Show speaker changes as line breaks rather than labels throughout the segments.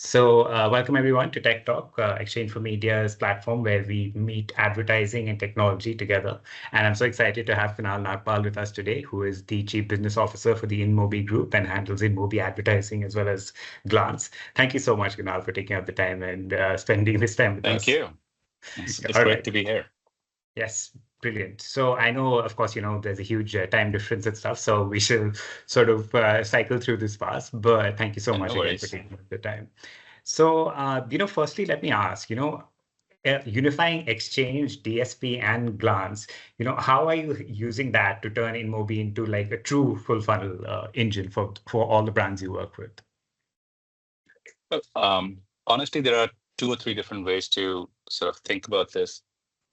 Welcome everyone to Tech Talk, Exchange for Media's platform where we meet advertising and technology together. And I'm so excited to have Kunal Nagpal with us today, who is the Chief Business Officer for the InMobi Group and handles InMobi advertising as well as Glance. Thank you so much, Kunal, for taking up the time and spending this time with us.
Thank you. It's great to be here.
Yes, brilliant. So I know, of course, there's a huge time difference and stuff, so we shall sort of cycle through this fast. But thank you so much again for taking the time. So, firstly, let me ask, unifying Exchange, DSP, and Glance, how are you using that to turn InMobi into like a true full funnel engine for all the brands you work with?
Honestly, there are 2 or 3 different ways to sort of think about this.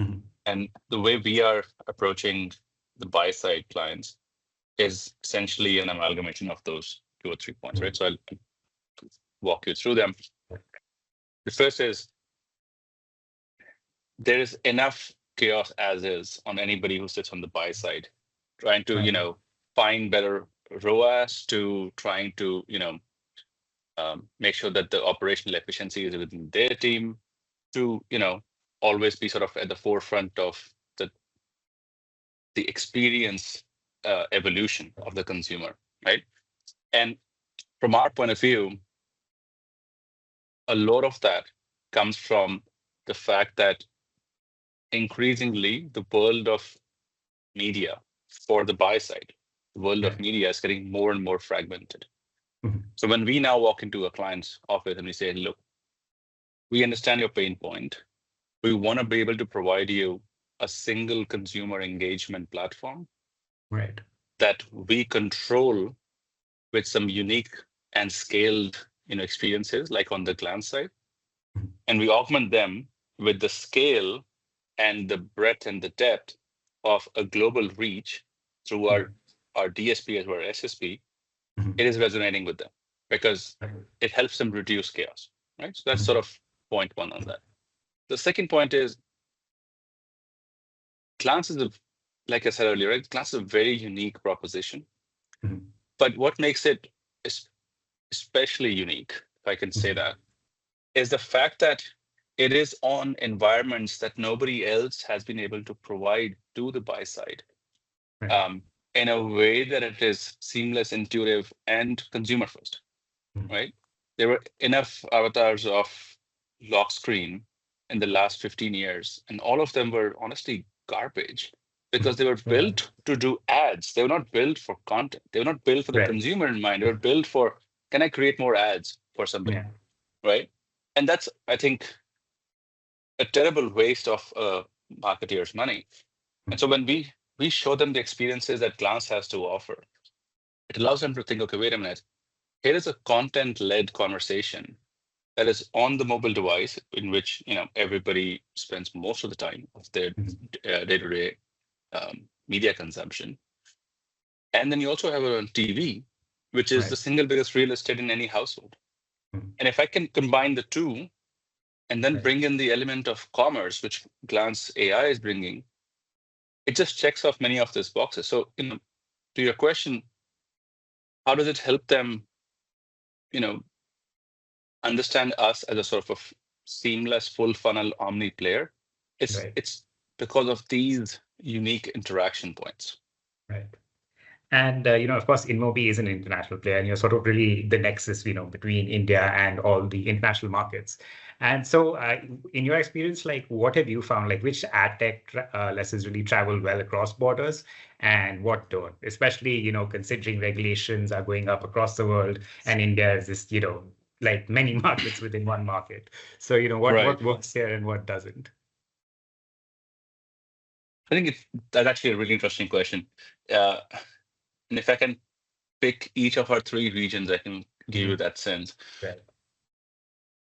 Mm-hmm.
And the way we are approaching the buy side clients is essentially an amalgamation of those 2 or 3 points, right? So I'll walk you through them. The first is there is enough chaos as is on anybody who sits on the buy side, trying to, find better ROAS, to trying to, make sure that the operational efficiency is within their team, to, always be sort of at the forefront of the experience evolution of the consumer, right? And from our point of view, a lot of that comes from the fact that increasingly the world of media for the buy side, the world of media is getting more and more fragmented.
Mm-hmm.
So when we now walk into a client's office and we say, look, we understand your pain point. We want to be able to provide you a single consumer engagement platform,
right,
that we control with some unique and scaled experiences like on the Glance side.
Mm-hmm.
And we augment them with the scale and the breadth and the depth of a global reach through our DSP as well as SSP.
Mm-hmm.
It is resonating with them because it helps them reduce chaos, right? So that's sort of point one on that. The second point is Glance is, like I said earlier, right? Glance is a very unique proposition.
Mm-hmm.
But what makes it especially unique, if I can say that, is the fact that it is on environments that nobody else has been able to provide to the buy side, in a way that it is seamless, intuitive, and consumer first, right? There were enough avatars of lock screen in the last 15 years, and all of them were honestly garbage because they were built to do ads. They were not built for content. They were not built for the consumer in mind. They were built for, can I create more ads for somebody, right? And that's, I think, a terrible waste of marketeers' money. And so when we show them the experiences that Glance has to offer, it allows them to think, okay, wait a minute, here is a content-led conversation that is on the mobile device in which everybody spends most of the time of their day-to-day media consumption. And then you also have it on TV, which is the single biggest real estate in any household. And if I can combine the two and then bring in the element of commerce, which Glance AI is bringing, it just checks off many of these boxes. So, to your question, how does it help them, understand us as a sort of a seamless full funnel omni player? It's because of these unique interaction points.
Right. And, of course, InMobi is an international player, and you're sort of really the nexus, between India and all the international markets. And so in your experience, like, what have you found? Like, which ad tech lessons really travel well across borders and what don't? Especially, considering regulations are going up across the world and India is just, like many markets within one market. So, what works here and what doesn't?
I think that's actually a really interesting question. And if I can pick each of our 3 regions, I can give you that sense.
Right.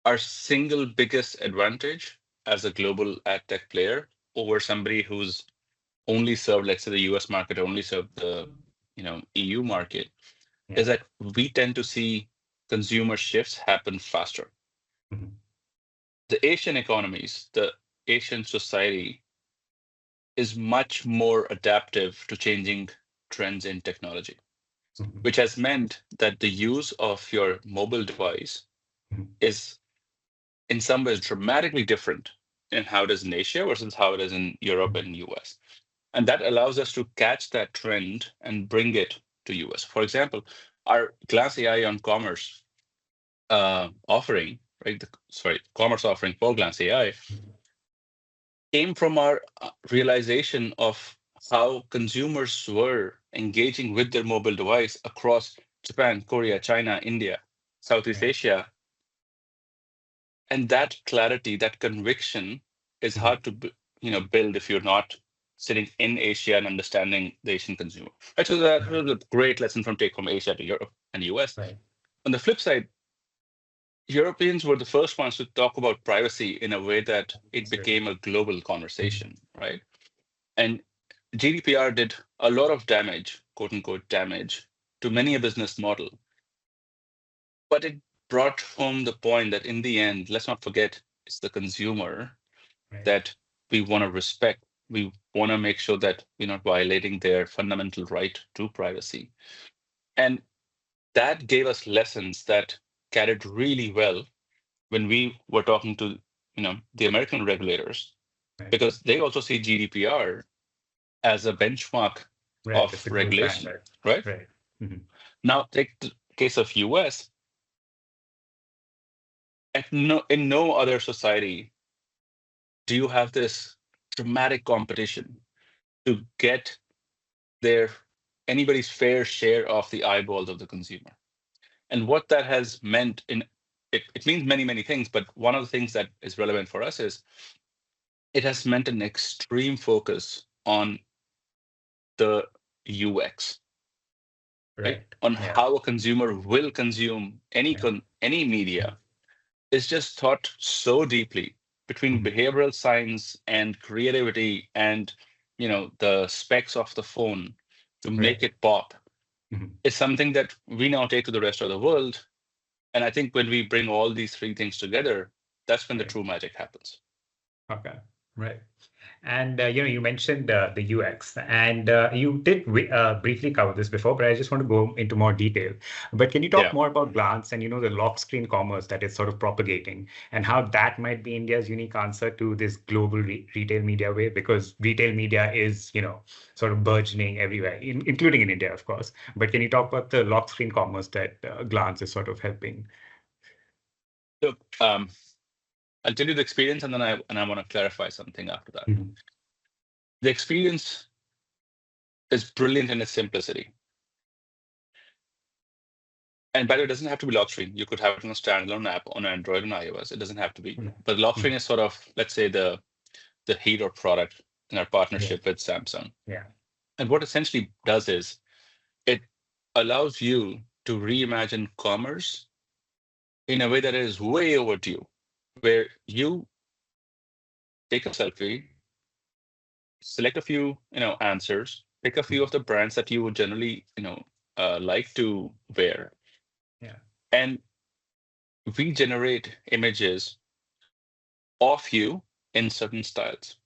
Our single biggest advantage as a global ad tech player over somebody who's only served, let's say, the US market, only served the EU market, is that we tend to see consumer shifts happen faster. The Asian economies, the Asian society is much more adaptive to changing trends in technology, which has meant that the use of your mobile device is in some ways dramatically different in how it is in Asia versus how it is in Europe and US. And that allows us to catch that trend and bring it to US. For example, our Glance AI on Commerce offering, right? Commerce offering for Glance AI came from our realization of how consumers were engaging with their mobile device across Japan, Korea, China, India, Southeast Asia. And that clarity, that conviction is hard to build if you're not sitting in Asia and understanding the Asian consumer. Right? So that was a great lesson from Asia to Europe and US.
Right.
On the flip side, Europeans were the first ones to talk about privacy in a way that it became a global conversation, right? And GDPR did a lot of damage, quote unquote damage, to many a business model. But it brought home the point that in the end, let's not forget, it's the consumer that we want to respect. We want to make sure that we're not violating their fundamental right to privacy. And that gave us lessons that carried really well when we were talking to the American regulators, because they also see GDPR as a benchmark of regulation, right? Now, take the case of US. In no other society do you have this dramatic competition to get anybody's fair share of the eyeballs of the consumer. And what that has meant it means many, many things, but one of the things that is relevant for us is it has meant an extreme focus on the UX, right? On how a consumer will consume any media is just thought so deeply between behavioral science and creativity and the specs of the phone to make it pop is something that we now take to the rest of the world. And I think when we bring all these three things together, that's when the true magic happens.
Okay, right. And you mentioned the UX, and you did briefly cover this before, but I just want to go into more detail. But can you talk more about Glance and the lock screen commerce that is sort of propagating, and how that might be India's unique answer to this global retail media wave? Because retail media is sort of burgeoning everywhere, including in India, of course. But can you talk about the lock screen commerce that Glance is sort of helping?
So I'll tell you the experience, and then I want to clarify something after that. The experience is brilliant in its simplicity. And by the way, it doesn't have to be lock screen. You could have it on a standalone app on Android and iOS. It doesn't have to be. But lock screen is sort of, let's say, the hero product in our partnership with Samsung. And what essentially does is it allows you to reimagine commerce in a way that is way overdue, where you take a selfie, select a few, answers, pick a few of the brands that you would generally, like to wear, and we generate images of you in certain styles.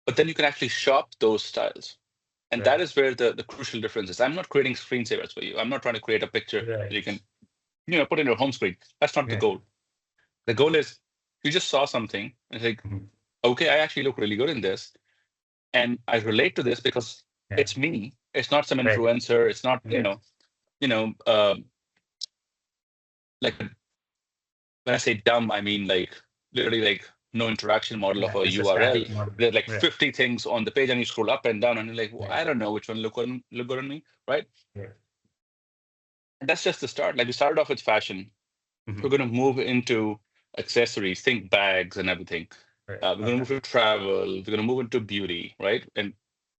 But then you can actually shop those styles, and that is where the crucial difference is. I'm not creating screensavers for you. I'm not trying to create a picture that you can, put in your home screen. That's not the goal. The goal is you just saw something and it's like, okay, I actually look really good in this. And I relate to this because it's me. It's not some influencer. It's not, like when I say dumb, I mean like literally like no interaction model of a URL. There's like 50 things on the page, and you scroll up and down, and you're like, well, I don't know which one look good on me, right? And that's just the start. Like we started off with fashion. We're going to move into accessories, think bags and everything. We're going to move to travel. We're going to move into beauty, right? And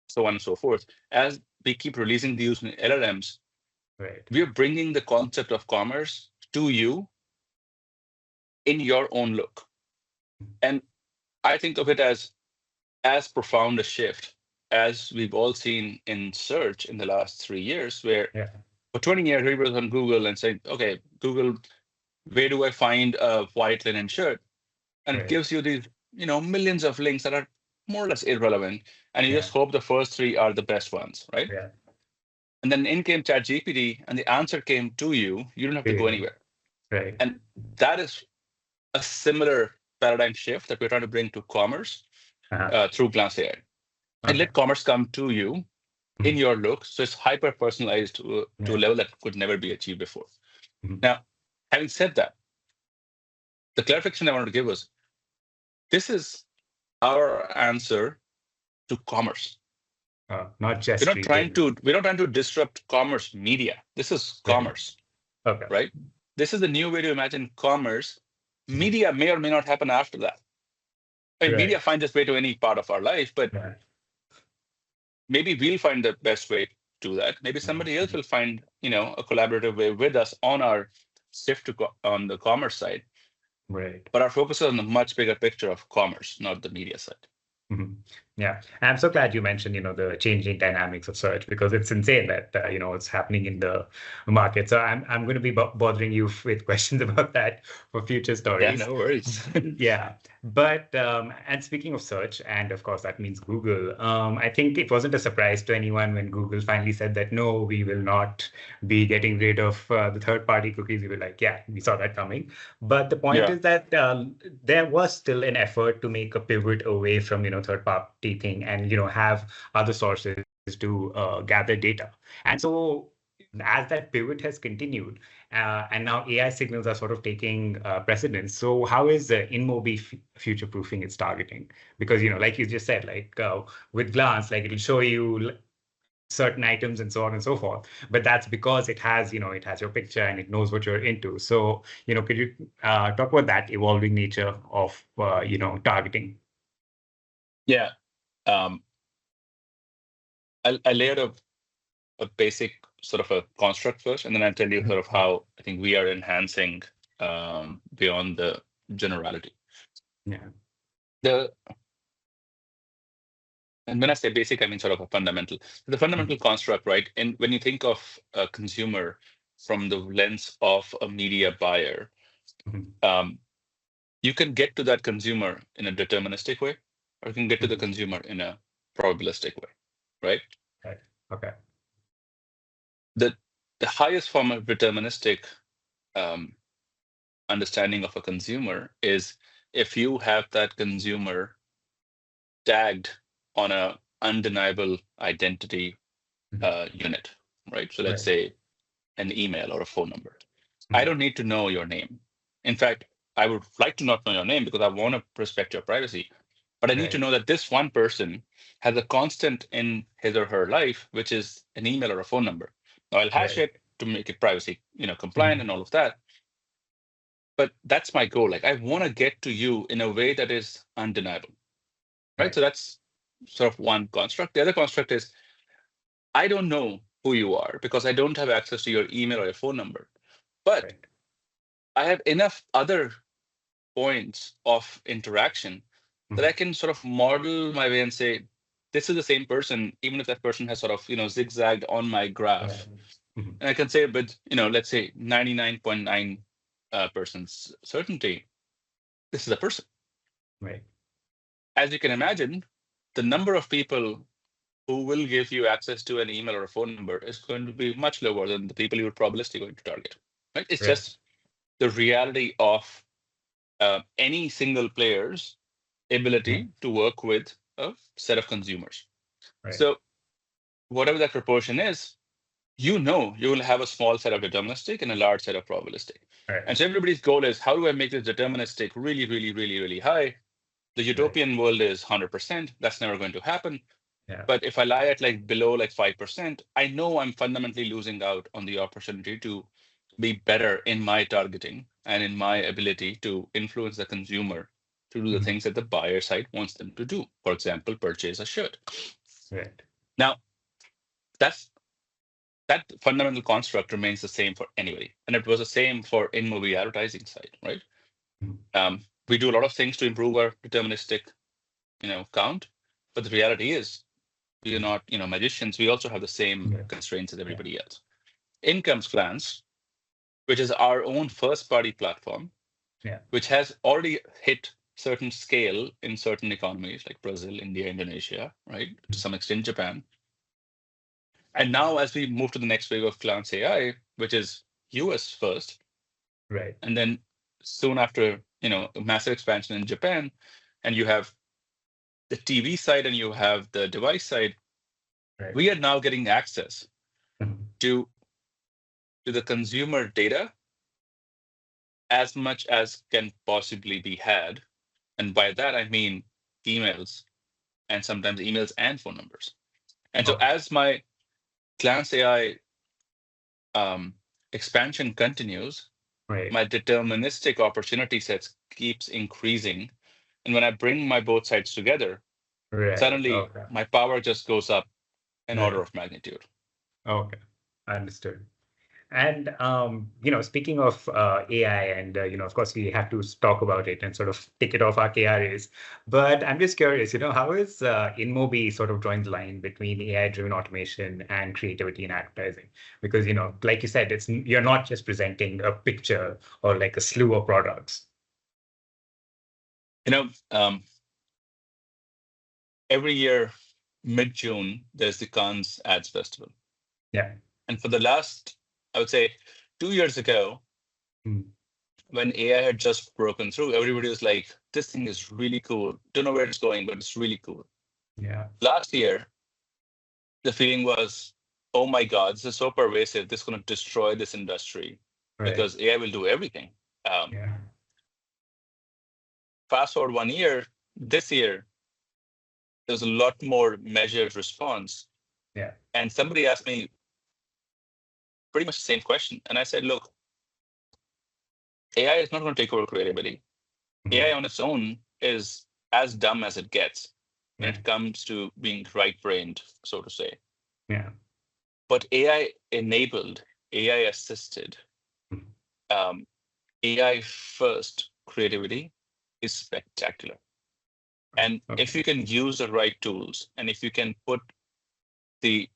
so on and so forth. As we keep releasing these LLMs, we're bringing the concept of commerce to you in your own look. And I think of it as profound a shift as we've all seen in search in the last 3 years, where for 20 years, we were on Google and saying, okay, Google, where do I find a white linen shirt? And it gives you these, millions of links that are more or less irrelevant. And you just hope the first 3 are the best ones, right? And then in came ChatGPT, and the answer came to you. You don't have to go anywhere.
Right.
And that is a similar paradigm shift that we're trying to bring to commerce through Glance AI. And
Okay.
let commerce come to you in your look. So it's hyper personalized to a
Yeah.
level that could never be achieved before.
Mhm.
Now, having said that, the clarification I wanted to give was this is our answer to commerce.
Not
We're
just
not trying
retail.
to we're not trying to disrupt commerce media. This is
Right.
commerce,
Okay.
right? This is the new way to imagine commerce. Media may or may not happen after that. I mean,
Right.
media finds its way to any part of our life, but
Yeah.
maybe we'll find the best way to do that. Maybe somebody else will find, a collaborative way with us on our shift on the commerce side.
Right.
But our focus is on the much bigger picture of commerce, not the media side.
Mhm. Yeah, I'm so glad you mentioned, the changing dynamics of search because it's insane that it's happening in the market. So I'm going to be bothering you with questions about that for future
Yeah,
stories.
no worries.
Yeah, but and speaking of search, and of course that means Google. I think it wasn't a surprise to anyone when Google finally said that no, we will not be getting rid of the third-party cookies. We were like, yeah, we saw that coming. But the point
Yeah.
is that there was still an effort to make a pivot away from third-party thing and have other sources to gather data. And so as that pivot has continued, and now AI signals are sort of taking precedence. So how is InMobi future-proofing its targeting? Because like you just said, like with Glance, like it'll show you certain items and so on and so forth. But that's because it has, it has your picture and it knows what you're into. So, could you talk about that evolving nature of, targeting?
Yeah. Um, I layered a basic sort of a construct first, and then I'll tell you sort of how I think we are enhancing beyond the generality.
Yeah.
The And when I say basic, I mean sort of a fundamental. The fundamental construct, right? And when you think of a consumer from the lens of a media buyer,
Mhm.
um, you can get to that consumer in a deterministic way, or you can get to the
Mhm.
consumer in a probabilistic way, right?
Right. Okay.
The the highest form of deterministic um, understanding of a consumer is if you have that consumer tagged on a undeniable identity
Mhm.
unit, right? So let's
Right.
say an email or a phone number. I
Mhm.
don't need to know your name. In fact, I would like to not know your name because I want to respect your privacy. But I need to
Right.
know that this one person has a constant in his or her life, which is an email or a phone number. Now I'll hash
Right.
it to make it privacy, compliant
Mhm.
and all of that. But that's my goal. Like I want to get to you in a way that is undeniable, right?
Right.
So that's sort of one construct. The other construct is I don't know who you are because I don't have access to your email or your phone number. But
Right.
I have enough other points of interaction that I
Mhm.
can sort of model my way and say, this is the same person, even if that person has sort of, zigzagged on my
Right.
graph.
Mhm.
And I can say with, let's say 99.9 person's certainty, this is a person.
Right.
As you can imagine, the number of people who will give you access to an email or a phone number is going to be much lower than the people you would probabilistically going to target. Right? It's
Right.
just the reality of any single player's
Mhm.
ability to work with a set of consumers.
Right.
So whatever that proportion is, you will have a small set of deterministic and a large set of probabilistic.
Right.
And so everybody's goal is how do I make this deterministic really, really, really, really high? The
Right.
utopian world is 100%. That's never going to happen.
Yeah.
But if I lie at like below like 5%, I know I'm fundamentally losing out on the opportunity to be better in my targeting and in my ability to influence the consumer to do the
Mhm.
things that the buyer side wants them to do. For example, purchase a shirt.
Right.
Now, that's that fundamental construct remains the same for anybody. And it was the same for in-movie advertising side, right?
Mhm.
We do a lot of things to improve our deterministic, count. But the reality is we are
Mhm.
not, magicians. We also have the same
Yeah.
constraints as
Yeah.
everybody else. Incomes Glance, which is our own first-party platform,
Yeah.
which has already hit certain scale in certain economies like Brazil, India, Indonesia, right? To
Mhm.
some extent, Japan. And now, as we move to the next wave of Glance AI, which is US first,
Right.
And then soon after, massive expansion in Japan, and you have the TV side and you have the device side,
Right.
we are now getting access
Mhm.
to the consumer data as much as can possibly be had. And by that, I mean emails, and sometimes emails and phone numbers. And so
Okay.
as my Glance AI expansion continues,
Right.
my deterministic opportunity sets keeps increasing. And when I bring my both sides together,
Right.
suddenly
Okay.
my power just goes up an order
Right.
of magnitude.
Okay. Understood. And speaking of AI, and of course, we have to talk about it and sort of tick it off our KRAs. But I'm just curious, how is InMobi sort of drawing the line between AI-driven automation and creativity in advertising? Because like you said, you're not just presenting a picture or like a slew of products.
Every year, mid-June, there's the Cannes Ads Festival.
Yeah.
And for the last, I would say, 2 years ago,
Mm.
when AI had just broken through, everybody was like, this thing is really cool. Don't know where it's going, but it's really cool.
Yeah.
Last year, the feeling was, oh my God, this is so pervasive. This is going to destroy this industry
Right.
because AI will do everything.
Yeah.
Fast forward 1 year, this year, there was a lot more measured response.
Yeah.
And somebody asked me pretty much the same question. And I said, look, AI is not going to take over creativity.
Mhm.
AI on its own is as dumb as it gets when
Yeah.
it comes to being right-brained, so to say.
Yeah.
But AI enabled, AI assisted,
Mhm.
um, AI first creativity is spectacular.
Right.
And if
Okay.
you can use the right tools, and if you can put the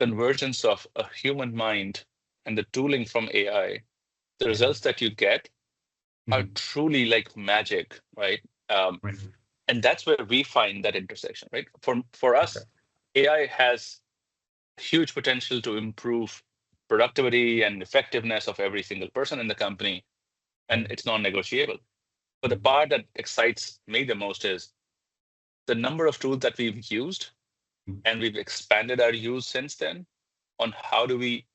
convergence of a human mind and the tooling from AI, the
Yeah.
results that you get are
Mhm.
truly like magic, right?
Right.
And that's where we find that intersection, right? For
Okay.
us, AI has huge potential to improve productivity and effectiveness of every single person in the company, and
Right.
it's non-negotiable. But the
Mhm.
part that excites me the most is the number of tools that we've used,
Mhm.
and we've expanded our use since then on how do we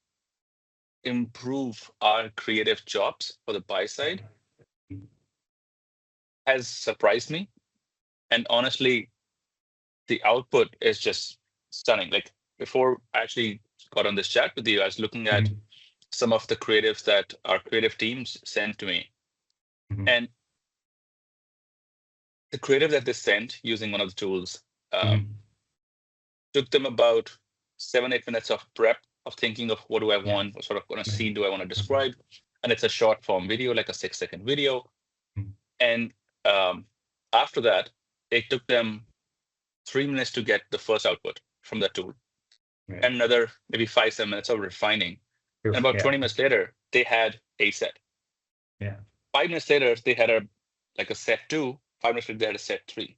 improve our creative jobs for the buy side
Mhm.
has surprised me. And honestly, the output is just stunning. Like before I actually got on this chat with you, I was looking at
Mhm.
some of the creatives that our creative teams sent to me.
Mhm.
And the creative that they sent using one of the tools
Mhm.
took them about 7-8 minutes of prep of thinking of what do I
Yeah.
want, what sort of kind of
Right.
scene do I want to
Mhm.
describe. And it's a short form video, like a 6-second video.
Mhm.
And after that, it took them 3 minutes to get the first output from that tool,
Right.
and another maybe 5-7 minutes of refining. And
Oof.
about
Yeah.
20 minutes later, they had a set.
Yeah.
5 minutes later, they had a set two. 5 minutes later, they had a set three.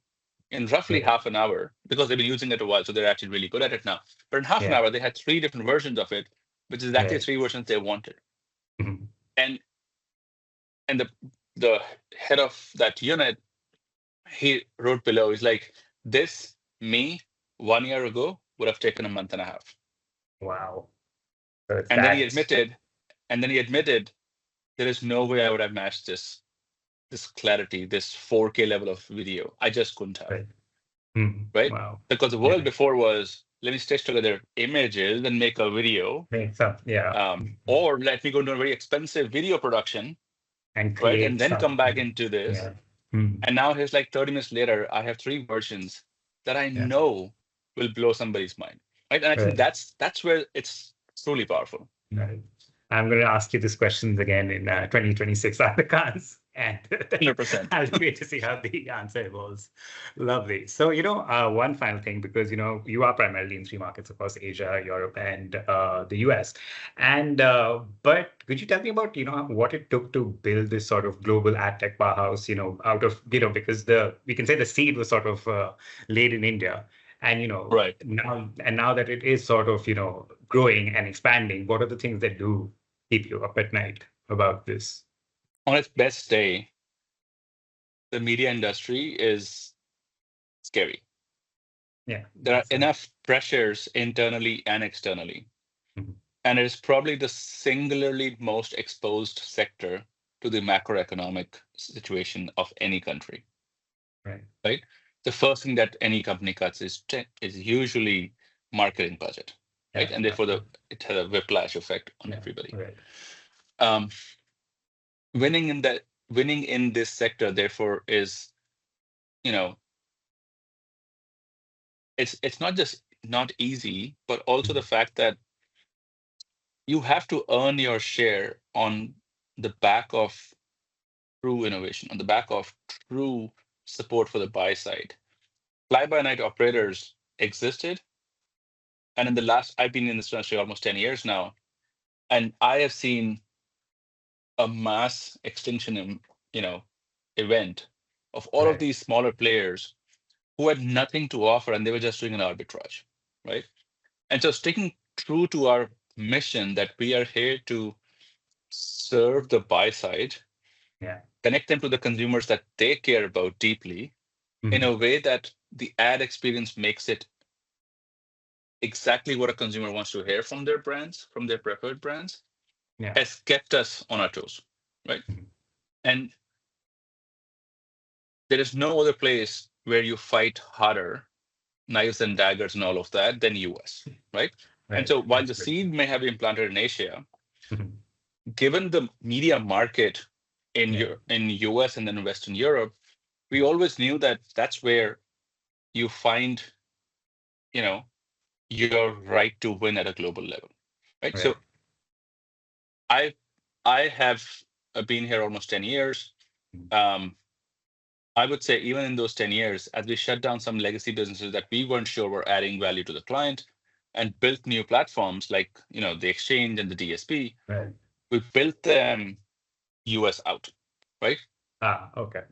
In roughly
Right.
half an hour, because they've been using it a while, so they're actually really good at it now. But in half an
Yeah.
hour, they had three different versions of it, which is exactly the
Right.
three versions they wanted.
Mhm.
And and the head of that unit, he wrote below, he's like, this me 1 year ago would have taken a month and a half.
Wow. So it's
And then he
that.
admitted, there is no way I would have matched this clarity, this 4K level of video. I just couldn't have,
Right. Mhm.
right?
Wow.
Because the world
Yeah.
before was, let me stitch together images and make a video,
Makes up. Yeah. Mhm.
or let me go into a very expensive video production,
And
right? And
create
then come back
something.
into this.
Yeah. Mhm.
And now here's like 30 minutes later, I have three versions that I
Yeah.
know will blow somebody's mind, right? And I think
Right.
that's where it's truly powerful.
Right. I'm going to ask you these questions again in 2026 articles, and then
100%.
I'll wait to see how the answer evolves. Lovely. So, one final thing, because, you are primarily in three markets, of course, Asia, Europe, and the US. And, but could you tell me about, what it took to build this sort of global ad tech powerhouse, out of, because we can say the seed was sort of laid in India. And
Right.
now that it is sort of growing and expanding, what are the things that do keep you up at night? about this?
On its best day, the media industry is scary.
Yeah,
There are
that's
enough pressures internally and externally.
Mhm.
And it is probably the singularly most exposed sector to the macroeconomic situation of any country,
Right.
right? The first thing that any company cuts is usually marketing budget, right?
Yeah,
And therefore
absolutely.
it has a whiplash effect on
Yeah,
everybody.
right.
Um, winning in this sector, therefore, is, you know, it's not just not easy, but also the
Mhm.
fact that you have to earn your share on the back of true innovation, on the back of true support for the buy side. Fly-by-night operators existed, and in the last, I've been in this industry almost 10 years now, and I have seen a mass extinction, event of all of
Right.
these smaller players who had nothing to offer, and they were just doing an arbitrage, right? And so sticking true to our mission that we are here to serve the buy side,
Yeah.
connect them to the consumers that they care about deeply in
Mhm.
a way that the ad experience makes it exactly what a consumer wants to hear from their brands, from their preferred brands,
Yeah.
has kept us on our toes, right?
Mhm.
And there is no other place where you fight harder, knives and daggers and all of that, than US, right? And
Right.
so while the
Absolutely.
seed may have been planted in Asia,
Mhm.
given the media market
Yeah.
in US and then Western Europe, we always knew that that's where you find, you know, your right to win at a global level, right? So
Right.
I I have been here almost 10 years.
Mhm.
Um, I would say even in those 10 years, as we shut down some legacy businesses that we weren't sure were adding value to the client and built new platforms like, the exchange and the DSP,
Right.
we built them US out, right?
Ah, okay.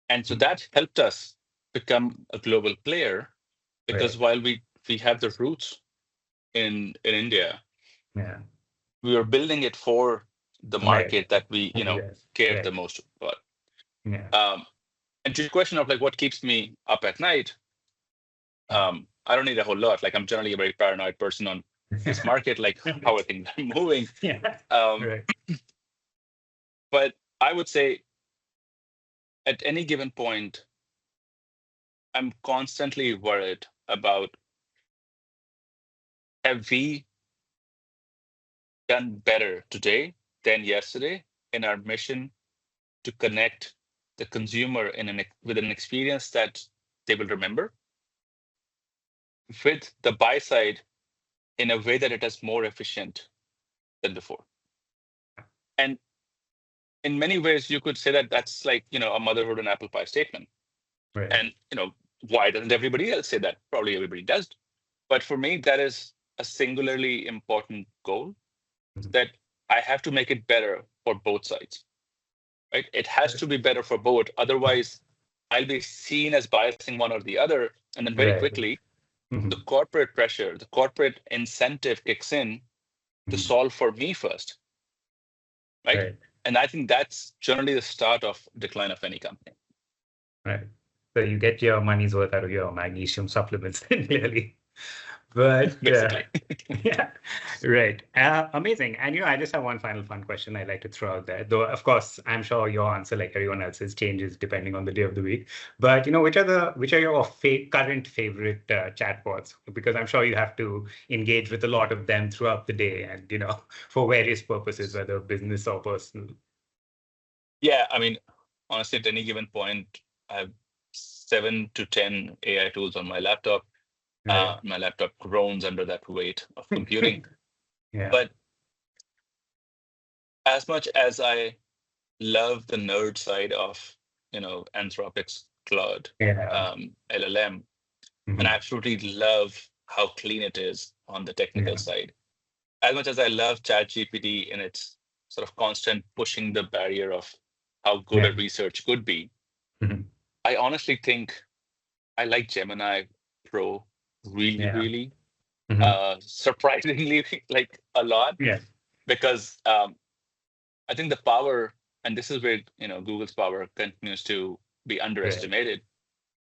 And so
Mhm.
that helped us become a global player because
Right.
while we have the roots in India,
Yeah.
we were building it for the
America.
market that we,
Yes.
cared the
Right.
most about.
Yeah.
And to your question of like what keeps me up at night,
Mhm.
I don't need a whole lot. Like I'm generally a very paranoid person on this market, like how are things moving.
Yeah.
Um,
Right.
but I would say at any given point, I'm constantly worried about, have we done better today than yesterday in our mission to connect the consumer with an experience that they will remember with the buy side in a way that it is more efficient than before. And in many ways, you could say that that's like, a motherhood and apple pie statement.
Right.
And, why doesn't everybody else say that? Probably everybody does. But for me, that is a singularly important goal
Mhm.
that I have to make it better for both sides, right? It has
Right.
to be better for both. Otherwise, I'll be seen as biasing one or the other. And then very
Right.
quickly, the
Mhm.
corporate pressure, the corporate incentive kicks in to
Mhm.
solve for me first, right?
Right.
And I think that's generally the start of decline of any company.
Right. So you get your money's worth out of your magnesium supplements, clearly. But
Basically.
yeah, right. Amazing. And I just have one final fun question I'd like to throw out there. Though, of course, I'm sure your answer, like everyone else's, changes depending on the day of the week. But which are your current favorite chatbots? Because I'm sure you have to engage with a lot of them throughout the day, and for various purposes, whether business or personal.
Yeah, I mean, honestly, at any given point, I have 7 to 10 AI tools on my laptop.
Right.
My laptop groans under that weight of computing.
Yeah.
But as much as I love the nerd side of, Anthropic's Claude
Yeah.
LLM, and I
Mhm.
absolutely love how clean it is on the technical
Yeah.
side. As much as I love ChatGPT in its sort of constant pushing the barrier of how good
Yeah.
a research could be,
Mhm.
I honestly think I like Gemini Pro really,
Yeah.
really
Mhm.
surprisingly like a lot
Yeah.
because I think the power, and this is where Google's power continues to be underestimated.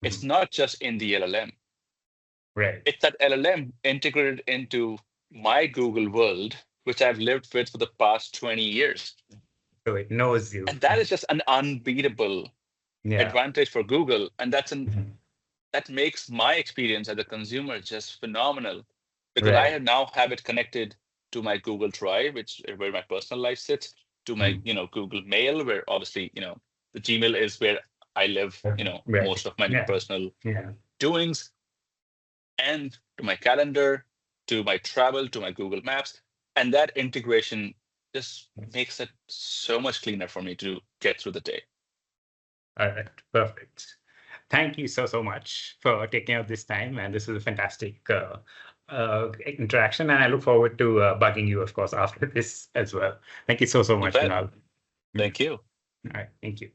It's not just in the LLM.
Right.
It's that LLM integrated into my Google world, which I've lived with for the past 20 years.
So it knows you.
And that is just an unbeatable advantage for Google. And that makes my experience as a consumer just phenomenal, because I now have it connected to my Google Drive, where my personal life sits, to my Google Mail, where obviously the Gmail is where I live most of my personal doings, and to my calendar, to my travel, to my Google Maps. And that integration just makes it so much cleaner for me to get through the day.
All right, perfect. Thank you so much for taking out this time, and this is a fantastic interaction, and I look forward to bugging you, of course, after this as well. Thank you so much, Kunal.
Thank you.
All right, thank you.